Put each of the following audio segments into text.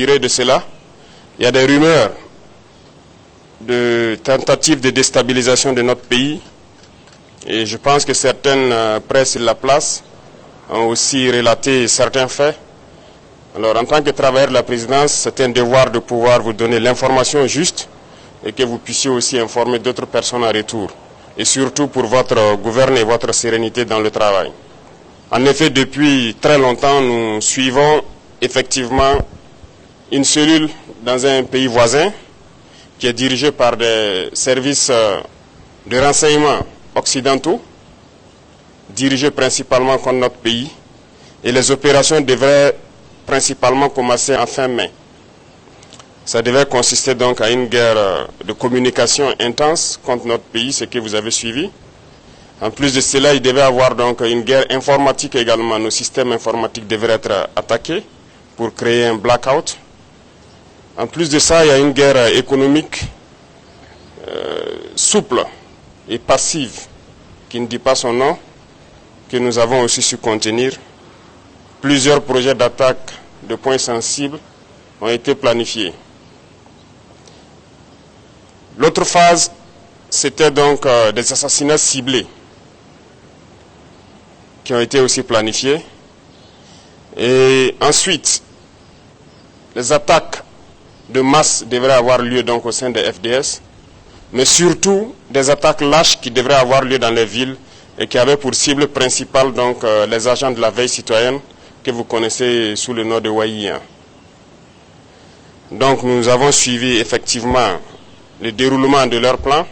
De cela, il y a des rumeurs de tentatives de déstabilisation de notre pays et je pense que certaines presses sur la place ont aussi relaté certains faits. Alors en tant que travailleur de la présidence, c'est un devoir de pouvoir vous donner l'information juste et que vous puissiez aussi informer d'autres personnes en retour et surtout pour votre gouvernement et votre sérénité dans le travail. En effet, depuis très longtemps, nous suivons effectivement une cellule dans un pays voisin qui est dirigée par des services de renseignement occidentaux, dirigés principalement contre notre pays, et les opérations devraient principalement commencer en fin mai. Ça devait consister donc à une guerre de communication intense contre notre pays, ce que vous avez suivi. En plus de cela, il devait y avoir donc une guerre informatique également. Nos systèmes informatiques devraient être attaqués pour créer un blackout. En plus de ça, il y a une guerre économique souple et passive, qui ne dit pas son nom, que nous avons aussi su contenir. Plusieurs projets d'attaque de points sensibles ont été planifiés. L'autre phase, c'était donc des assassinats ciblés qui ont été aussi planifiés. Et ensuite, les attaques de masse devraient avoir lieu donc au sein des FDS, mais surtout des attaques lâches qui devraient avoir lieu dans les villes et qui avaient pour cible principale donc les agents de la veille citoyenne que vous connaissez sous le nom de Waïa. Donc nous avons suivi effectivement le déroulement de leur plan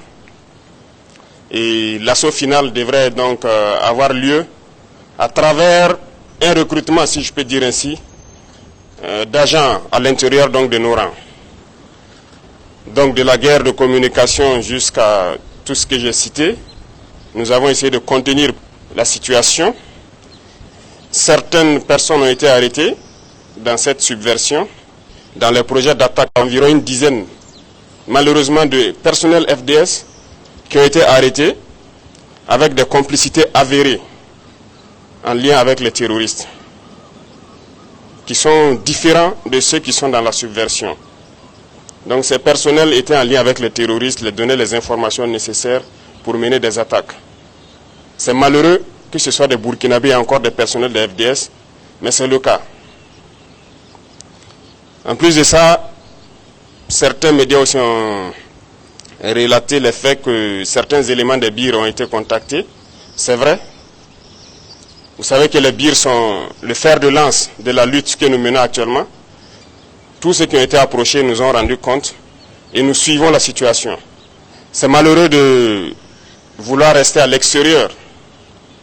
et l'assaut final devrait donc avoir lieu à travers un recrutement, si je peux dire ainsi, d'agents à l'intérieur donc de nos rangs. Donc de la guerre de communication jusqu'à tout ce que j'ai cité, nous avons essayé de contenir la situation. Certaines personnes ont été arrêtées dans cette subversion. Dans les projets d'attaque, environ une dizaine, malheureusement, de personnels FDS qui ont été arrêtés avec des complicités avérées en lien avec les terroristes, qui sont différents de ceux qui sont dans la subversion. Donc ces personnels étaient en lien avec les terroristes, les donnaient les informations nécessaires pour mener des attaques. C'est malheureux que ce soit des Burkinabés et encore des personnels de FDS, mais c'est le cas. En plus de ça, certains médias aussi ont relaté le fait que certains éléments des BIR ont été contactés. C'est vrai. Vous savez que les BIR sont le fer de lance de la lutte que nous menons actuellement. Tous ceux qui ont été approchés nous ont rendu compte et nous suivons la situation. C'est malheureux de vouloir rester à l'extérieur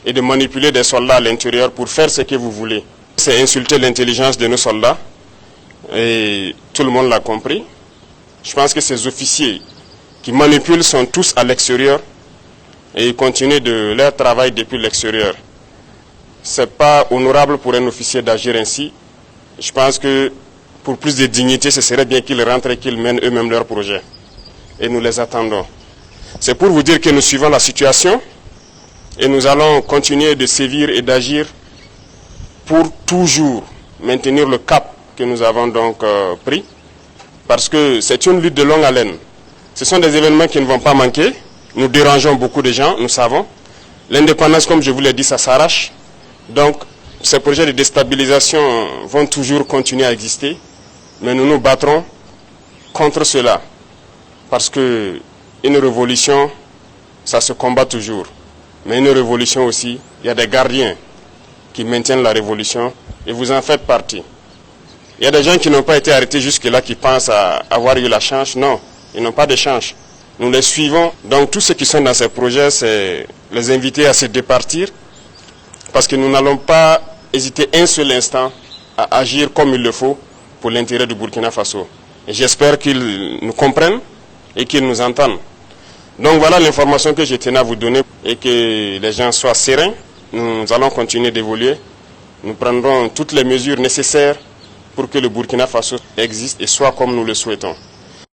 et de manipuler des soldats à l'intérieur pour faire ce que vous voulez. C'est insulter l'intelligence de nos soldats et tout le monde l'a compris. Je pense que ces officiers qui manipulent sont tous à l'extérieur et ils continuent de leur travail depuis l'extérieur. Ce n'est pas honorable pour un officier d'agir ainsi. Je pense que pour plus de dignité, ce serait bien qu'ils rentrent et qu'ils mènent eux-mêmes leur projet. Et nous les attendons. C'est pour vous dire que nous suivons la situation et nous allons continuer de sévir et d'agir pour toujours maintenir le cap que nous avons donc pris. Parce que c'est une lutte de longue haleine. Ce sont des événements qui ne vont pas manquer. Nous dérangeons beaucoup de gens, nous savons. L'indépendance, comme je vous l'ai dit, ça s'arrache. Donc, ces projets de déstabilisation vont toujours continuer à exister. Mais nous nous battrons contre cela. Parce que une révolution, ça se combat toujours. Mais une révolution aussi, il y a des gardiens qui maintiennent la révolution et vous en faites partie. Il y a des gens qui n'ont pas été arrêtés jusque-là qui pensent avoir eu la chance. Non, ils n'ont pas de chance. Nous les suivons. Donc tous ceux qui sont dans ces projets, c'est les inviter à se départir parce que nous n'allons pas hésiter un seul instant à agir comme il le faut pour l'intérêt du Burkina Faso. Et j'espère qu'ils nous comprennent et qu'ils nous entendent. Donc voilà l'information que je tenais à vous donner et que les gens soient sereins. Nous allons continuer d'évoluer. Nous prendrons toutes les mesures nécessaires pour que le Burkina Faso existe et soit comme nous le souhaitons.